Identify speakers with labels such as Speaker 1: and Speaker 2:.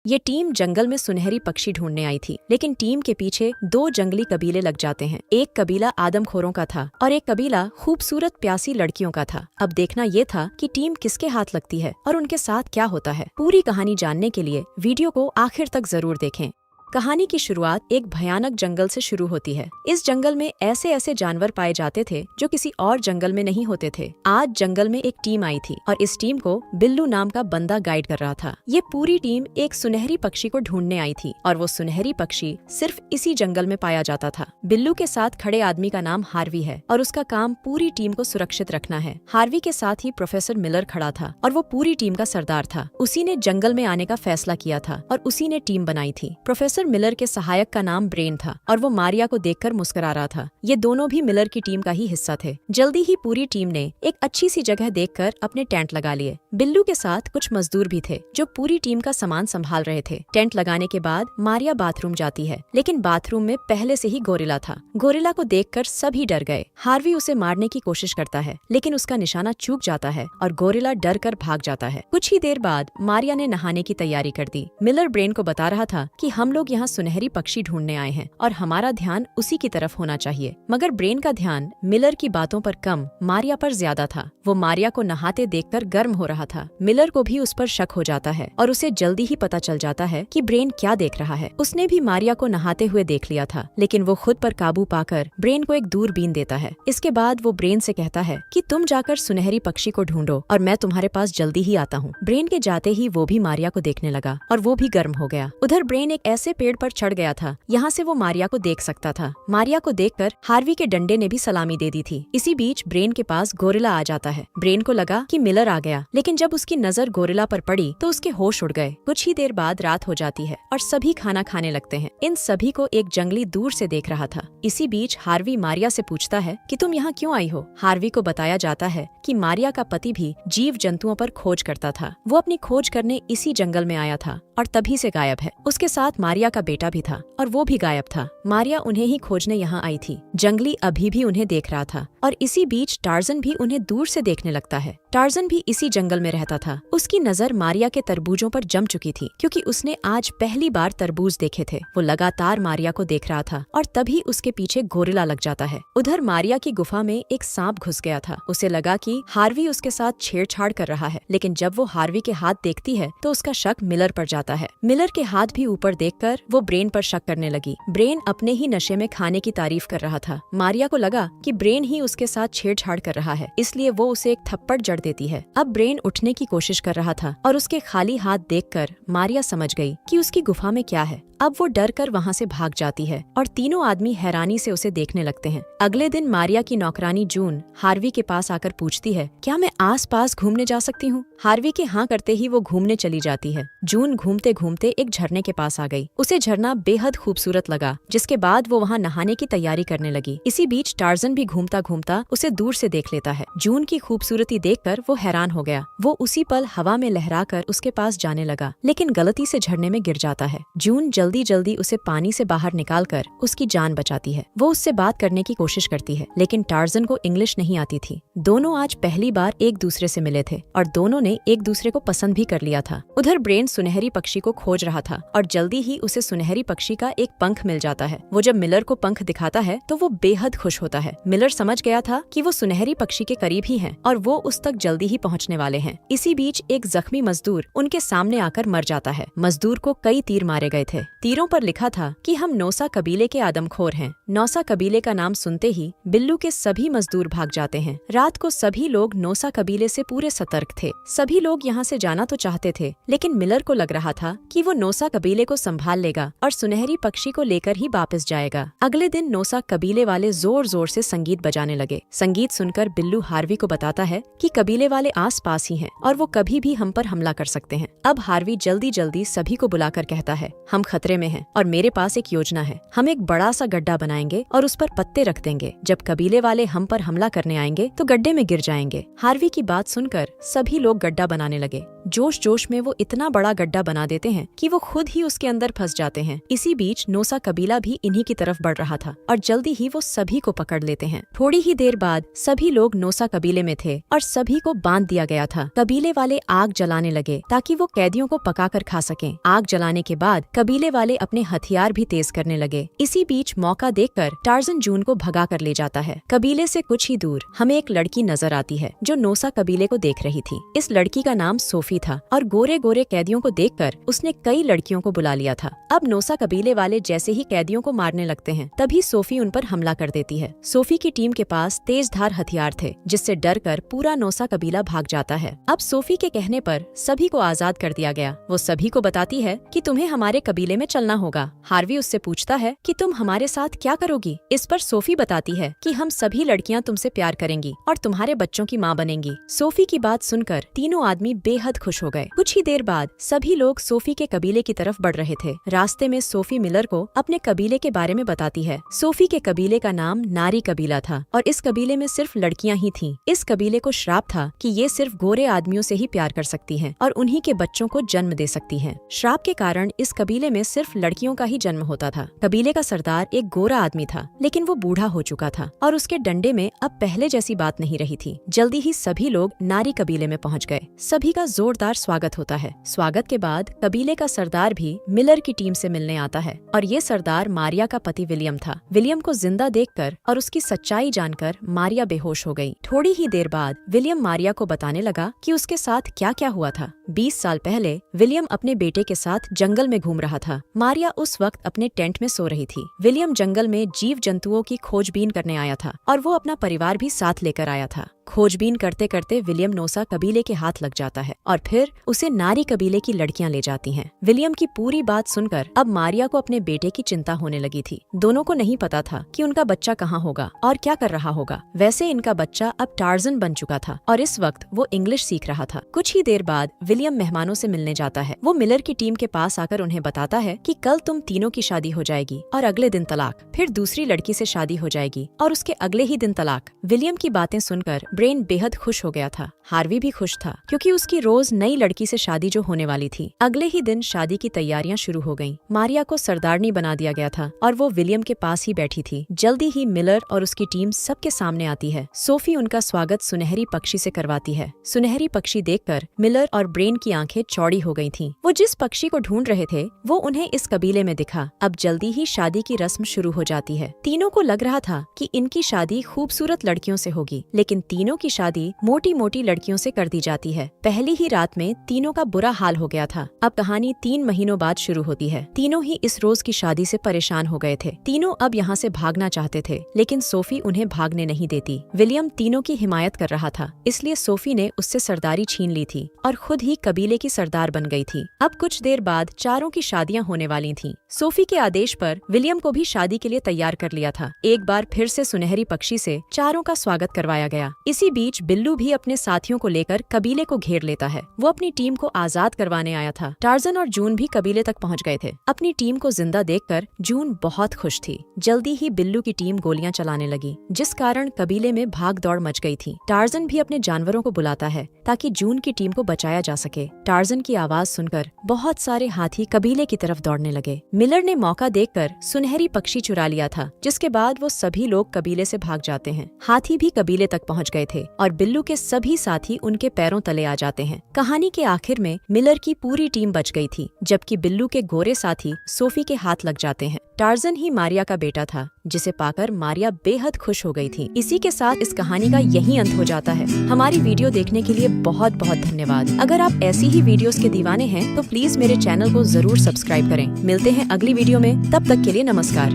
Speaker 1: ये टीम जंगल में सुनहरी पक्षी ढूंढने आई थी, लेकिन टीम के पीछे दो जंगली कबीले लग जाते हैं। एक कबीला आदमखोरों का था और एक कबीला खूबसूरत प्यासी लड़कियों का था। अब देखना ये था कि टीम किसके हाथ लगती है और उनके साथ क्या होता है। पूरी कहानी जानने के लिए वीडियो को आखिर तक जरूर देखें। कहानी की शुरुआत एक भयानक जंगल से शुरू होती है। इस जंगल में ऐसे ऐसे जानवर पाए जाते थे जो किसी और जंगल में नहीं होते थे। आज जंगल में एक टीम आई थी और इस टीम को बिल्लू नाम का बंदा गाइड कर रहा था। ये पूरी टीम एक सुनहरी पक्षी को ढूंढने आई थी और वो सुनहरी पक्षी सिर्फ इसी जंगल में पाया जाता था। बिल्लू के साथ खड़े आदमी का नाम हार्वी है और उसका काम पूरी टीम को सुरक्षित रखना है। हार्वी के साथ ही प्रोफेसर मिलर खड़ा था और वो पूरी टीम का सरदार था। उसी ने जंगल में आने का फैसला किया था और उसी ने टीम बनाई थी। प्रोफेसर मिलर के सहायक का नाम ब्रेन था और वो मारिया को देखकर मुस्कुरा रहा था। ये दोनों भी मिलर की टीम का ही हिस्सा थे। जल्दी ही पूरी टीम ने एक अच्छी सी जगह देखकर अपने टेंट लगा लिए। बिल्लू के साथ कुछ मजदूर भी थे जो पूरी टीम का सामान संभाल रहे थे। टेंट लगाने के बाद मारिया बाथरूम जाती है, लेकिन बाथरूम में पहले से ही गोरिल्ला था। गोरिल्ला को देखकर सभी डर गए। हार्वी उसे मारने की कोशिश करता है, लेकिन उसका निशाना चूक जाता है और गोरिल्ला डर कर भाग जाता है। कुछ ही देर बाद मारिया ने नहाने की तैयारी कर दी। मिलर ब्रेन को बता रहा था कि हम लोग यहाँ सुनहरी पक्षी ढूंढने आए हैं और हमारा ध्यान उसी की तरफ होना चाहिए। मगर ब्रेन का ध्यान मिलर की बातों पर कम, मारिया पर ज्यादा था। वो मारिया को नहाते देखकर गर्म हो रहा था। मिलर को भी उस पर शक हो जाता है और उसे जल्दी ही पता चल जाता है कि ब्रेन क्या देख रहा है। उसने भी मारिया को नहाते हुए देख लिया था, लेकिन वो खुद पर काबू पाकर ब्रेन को एक दूरबीन देता है। इसके बाद वो ब्रेन से कहता है कि तुम जाकर सुनहरी पक्षी को ढूंढो और मैं तुम्हारे पास जल्दी ही आता हूँ। ब्रेन के जाते ही वो भी मारिया को देखने लगा और वो भी गर्म हो गया। उधर ब्रेन एक ऐसे पेड़ पर चढ़ गया था यहाँ से वो मारिया को देख सकता था। मारिया को देखकर हार्वी के डंडे ने भी सलामी दे दी थी। इसी बीच ब्रेन के पास गोरिल्ला आ जाता है। ब्रेन को लगा कि मिलर आ गया, लेकिन जब उसकी नजर गोरिल्ला पर पड़ी तो उसके होश उड़ गए। कुछ ही देर बाद रात हो जाती है और सभी खाना खाने लगते हैं। इन सभी को एक जंगली दूर से देख रहा था। इसी बीच हार्वी मारिया से पूछता है कि तुम यहाँ क्यों आई हो। हार्वी को बताया जाता है कि मारिया का पति भी जीव जंतुओं पर खोज करता था। वो अपनी खोज करने इसी जंगल में आया था और तभी से गायब है। उसके साथ मारिया का बेटा भी था और वो भी गायब था। मारिया उन्हें ही खोजने यहाँ आई थी। जंगली अभी भी उन्हें देख रहा था और इसी बीच टार्जन भी उन्हें दूर से देखने लगता है। टार्जन भी इसी जंगल में रहता था। उसकी नजर मारिया के तरबूजों पर जम चुकी थी, क्योंकि उसने आज पहली बार तरबूज देखे थे। वो लगातार मारिया को देख रहा था और तभी उसके पीछे गोरिल्ला लग जाता है। उधर मारिया की गुफा में एक सांप घुस गया था। उसे लगा कि हार्वी उसके साथ छेड़छाड़ कर रहा है, लेकिन जब वो हार्वी के हाथ देखती है तो उसका शक मिलर पर जाता है। मिलर के हाथ भी ऊपर देखकर वो ब्रेन पर शक करने लगी। ब्रेन अपने ही नशे में खाने की तारीफ कर रहा था। मारिया को लगा कि ब्रेन ही उसके साथ छेड़छाड़ कर रहा है, इसलिए वो उसे एक थप्पड़ जड़ देती है। अब ब्रेन उठने की कोशिश कर रहा था और उसके खाली हाथ देखकर मारिया समझ गई कि उसकी गुफा में क्या है। अब वो डर कर वहाँ से भाग जाती है और तीनों आदमी हैरानी से उसे देखने लगते हैं। अगले दिन मारिया की नौकरानी जून हार्वी के पास आकर पूछती है, क्या मैं आस-पास घूमने जा सकती हूँ? हार्वी के हाँ करते ही वो घूमने चली जाती है। जून घूमते घूमते एक झरने के पास आ गई। उसे झरना बेहद खूबसूरत लगा, जिसके बाद वो वहाँ नहाने की तैयारी करने लगी। इसी बीच टार्जन भी घूमता घूमता उसे दूर से देख लेता है। जून की खूबसूरती देखकर वो हैरान हो गया। वो उसी पल हवा में लहराकर उसके पास जाने लगा, लेकिन गलती से झरने में गिर जाता है। जून जल्दी जल्दी उसे पानी से बाहर निकालकर उसकी जान बचाती है। वो उससे बात करने की कोशिश करती है, लेकिन टार्जन को इंग्लिश नहीं आती थी। दोनों आज पहली बार एक दूसरे से मिले थे और दोनों ने एक दूसरे को पसंद भी कर लिया था। उधर ब्रेन सुनहरी पक्षी को खोज रहा था और जल्दी ही उसे सुनहरी पक्षी का एक पंख मिल जाता है। वो जब मिलर को पंख दिखाता है तो वो बेहद खुश होता है। मिलर समझ गया था कि वो सुनहरी पक्षी के करीब ही है और वो उस तक जल्दी ही पहुँचने वाले हैं। इसी बीच एक जख्मी मजदूर उनके सामने आकर मर जाता है। मजदूर को कई तीर मारे गए थे। तीरों पर लिखा था कि हम नौसा कबीले के आदमखोर हैं। नौसा कबीले का नाम सुनते ही बिल्लू के सभी मजदूर भाग जाते हैं। रात को सभी लोग नौसा कबीले से पूरे सतर्क थे। सभी लोग यहाँ से जाना तो चाहते थे, लेकिन मिलर को लग रहा था कि वो नौसा कबीले को संभाल लेगा और सुनहरी पक्षी को लेकर ही वापस जाएगा। अगले दिन नौसा कबीले वाले जोर जोर से संगीत बजाने लगे। संगीत सुनकर बिल्लू हार्वी को बताता है कि कबीले वाले आस पास ही हैं और वो कभी भी हम पर हमला कर सकते हैं। अब हार्वी जल्दी जल्दी सभी को बुलाकर कहता है, हम खतरे में हैं और मेरे पास एक योजना है। हम एक बड़ा सा गड्ढा बनाएंगे और उस पर पत्ते रख देंगे। जब कबीले वाले हम पर हमला करने आएंगे तो गड्ढे में गिर जाएंगे। हार्वी की बात सुनकर सभी लोग गड्ढा बनाने लगे। जोश जोश में वो इतना बड़ा गड्ढा बना देते हैं कि वो खुद ही उसके अंदर फंस जाते हैं। इसी बीच नोसा कबीला भी इन्हीं की तरफ बढ़ रहा था और जल्दी ही वो सभी को पकड़ लेते हैं। थोड़ी ही देर बाद सभी लोग नोसा कबीले में थे और सभी को बांध दिया गया था। कबीले वाले आग जलाने लगे ताकि वो कैदियों को पकाकर खा सकें। आग जलाने के बाद कबीले वाले अपने हथियार भी तेज करने लगे। इसी बीच मौका देखकर टार्जन जून को भगा कर ले जाता है। कबीले से कुछ ही दूर हमें एक लड़की नजर आती है जो नोसा कबीले को देख रही थी। इस लड़की का नाम सोफी था और गोरे गोरे कैदियों को देखकर उसने कई लड़कियों को बुला लिया था। अब नोसा कबीले वाले जैसे ही कैदियों को मारने लगते हैं तभी सोफी उन पर हमला कर देती है। सोफी की टीम के पास तेज धार हथियार थे जिससे डरकर पूरा नोसा कबीला भाग जाता है। अब सोफी के कहने पर सभी को आजाद कर दिया गया। वो सभी को बताती है कि तुम्हें हमारे कबीले में चलना होगा। हार्वी उससे पूछता है कि तुम हमारे साथ क्या करोगी। इस पर सोफी बताती है कि हम सभी लड़कियां तुमसे प्यार करेंगी और तुम्हारे बच्चों की माँ बनेंगी। सोफी की बात सुनकर तीनों आदमी बेहद खुश हो गए। कुछ ही देर बाद सभी लोग सोफी के कबीले की तरफ बढ़ रहे थे। रास्ते में सोफी मिलर को अपने कबीले के बारे में बताती है। सोफी के कबीले का नाम नारी कबीला था और इस कबीले में सिर्फ लड़कियां ही थीं। इस कबीले को श्राप था कि ये सिर्फ गोरे आदमियों से ही प्यार कर सकती हैं और उन्हीं के बच्चों को जन्म दे सकती हैं। श्राप के कारण इस कबीले में सिर्फ लड़कियों का ही जन्म होता था। कबीले का सरदार एक गोरा आदमी था लेकिन वो बूढ़ा हो चुका था और उसके डंडे में अब पहले जैसी बात नहीं रही थी। जल्दी ही सभी लोग नारी कबीले में पहुंच गए। सभी का जोरदार स्वागत होता है। स्वागत के बाद कबीले का सरदार भी मिलर की टीम से मिलने आता है और ये सरदार मारिया का पति विलियम था। विलियम को जिंदा देखकर और उसकी सच्चाई जानकर मारिया बेहोश हो गई। थोड़ी ही देर बाद विलियम मारिया को बताने लगा कि उसके साथ क्या क्या हुआ था। 20 साल पहले विलियम अपने बेटे के साथ जंगल में घूम रहा था। मारिया उस वक्त अपने टेंट में सो रही थी। विलियम जंगल में जीव जंतुओं की खोजबीन करने आया था और वो अपना परिवार भी साथ लेकर आया था। खोजबीन करते करते विलियम नोसा कबीले के हाथ लग जाता है और फिर उसे नारी कबीले की लड़कियां ले जाती हैं। विलियम की पूरी बात सुनकर अब मारिया को अपने बेटे की चिंता होने लगी थी। दोनों को नहीं पता था कि उनका बच्चा कहाँ होगा और क्या कर रहा होगा। वैसे इनका बच्चा अब टार्जन बन चुका था और इस वक्त वो इंग्लिश सीख रहा था। कुछ ही देर बाद विलियम मेहमानों से मिलने जाता है। वो मिलर की टीम के पास आकर उन्हें बताता है कि कल तुम तीनों की शादी हो जाएगी और अगले दिन तलाक, फिर दूसरी लड़की से शादी हो जाएगी और उसके अगले ही दिन तलाक। विलियम की बातें सुनकर ब्रेन बेहद खुश हो गया था। हार्वी भी खुश था क्योंकि उसकी रोज नई लड़की से शादी जो होने वाली थी। अगले ही दिन शादी की तैयारियां शुरू हो गईं। मारिया को सरदारनी बना दिया गया था और वो विलियम के पास ही बैठी थी। जल्दी ही मिलर और उसकी टीम सबके सामने आती है। सोफी उनका स्वागत सुनहरी पक्षी से करवाती है। सुनहरी पक्षी देखकर मिलर और ब्रेन की आंखें चौड़ी हो गई थीं। वो जिस पक्षी को ढूंढ रहे थे वो उन्हें इस कबीले में दिखा। अब जल्दी ही शादी की रस्म शुरू हो जाती है। तीनों को लग रहा था कि इनकी शादी खूबसूरत लड़कियों से होगी, लेकिन तीनों की शादी मोटी मोटी लड़कियों से कर दी जाती है। पहली ही रात में तीनों का बुरा हाल हो गया था। अब कहानी 3 महीनों बाद शुरू होती है। तीनों ही इस रोज की शादी से परेशान हो गए थे। तीनों अब यहाँ से भागना चाहते थे लेकिन सोफी उन्हें भागने नहीं देती। विलियम तीनों की हिमायत कर रहा था, इसलिए सोफी ने उससे सरदारी छीन ली थी और खुद ही कबीले की सरदार बन गई थी। अब कुछ देर बाद चारों की शादियां होने वाली थीं। सोफी के आदेश पर विलियम को भी शादी के लिए तैयार कर लिया था। एक बार फिर से सुनहरी पक्षी से चारों का स्वागत करवाया गया। इसी बीच बिल्लू भी अपने साथियों को लेकर कबीले को घेर लेता है। वो अपनी टीम को आजाद करवाने आया था। टार्जन और जून भी कबीले तक पहुंच गए थे। अपनी टीम को जिंदा देखकर जून बहुत खुश थी। जल्दी ही बिल्लू की टीम गोलियां चलाने लगी, जिस कारण कबीले में भाग दौड़ मच गई थी। टार्जन भी अपने जानवरों को बुलाता है ताकि जून की टीम को बचाया जा सके। टार्जन की आवाज सुनकर बहुत सारे हाथी कबीले की तरफ दौड़ने लगे। मिलर ने मौका देखकर सुनहरी पक्षी चुरा लिया था, जिसके बाद वो सभी लोग कबीले से भाग जाते हैं। हाथी भी कबीले तक पहुंच गए थे और बिल्लू के सभी साथी उनके पैरों तले आ जाते हैं। कहानी के आखिर में मिलर की पूरी टीम बच गई थी, जबकि बिल्लू के गोरे साथी सोफी के हाथ लग जाते हैं। टार्जन ही मारिया का बेटा था, जिसे पाकर मारिया बेहद खुश हो गई थी। इसी के साथ इस कहानी का यही अंत हो जाता है। हमारी वीडियो देखने के लिए बहुत बहुत धन्यवाद। अगर आप ऐसी ही वीडियोस के दीवाने हैं तो प्लीज मेरे चैनल को जरूर सब्सक्राइब करें। मिलते हैं अगली वीडियो में, तब तक के लिए नमस्कार।